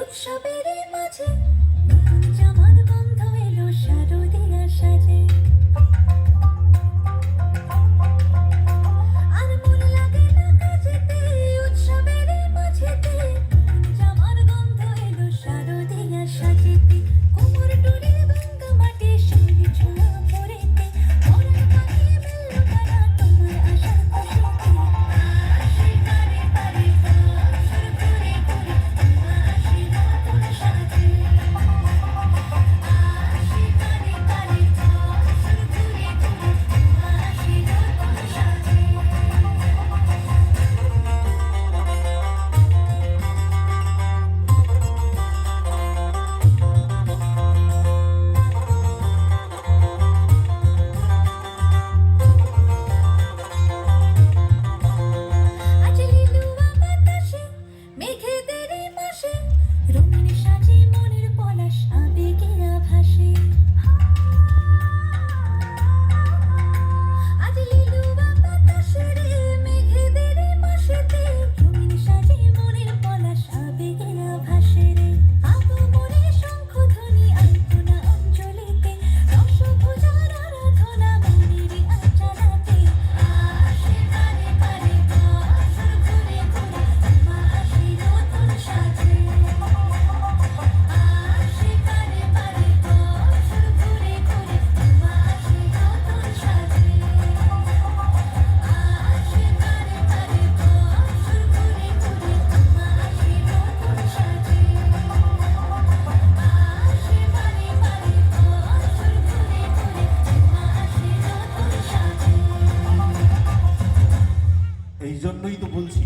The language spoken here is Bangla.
উৎসবের মাঝে নতুন জামার গন্ধ এলো শারদিয়া সাজে। আর মন লাগে না কাজেতে, উৎসবের মাঝেতে নতুন জামার গন্ধ এলো শারদিয়া সাজেতে। কোমর ডোরে ভাঙ্গা মাটি শিউলি ছোঁয়া পড়েতে, মনের পাখি মেলল ডানা তোমার আশার খুশিতে। আসে বারে বারে সুর করে করে তোমা আসে নতুন সাজে। আসে বারে বারে সুর করে করে তোমা আসে নতুন সাজে। আজ লিলুয়া বাতাসে মেঘেদের মাসে রঙিন সাজে মনের পলাশ আবেগে আভাসে। আজ লিলুয়া বাতাসে রে মেঘেদের মাসেতে রঙিন সাজে মনের পলাশ আবেগে আভাসে রে। আগমনে শঙ্খধ্বনি আলপনা অঞ্জলিতে, দশভুজার আরাধনা মনের আচারাতে। আসে বারে বারে সুর করে করে তোমা আসে নতুন সাজে। আসে বারে বারে সুর করে করে তোমা আসে নতুন সাজে। আসে বারে বারে সুর করে করে তোমা আসে নতুন সাজে। আসে বারে বারে সুর করে করে তোমা আসে নতুন সাজে। এই জন্যই তো বলছি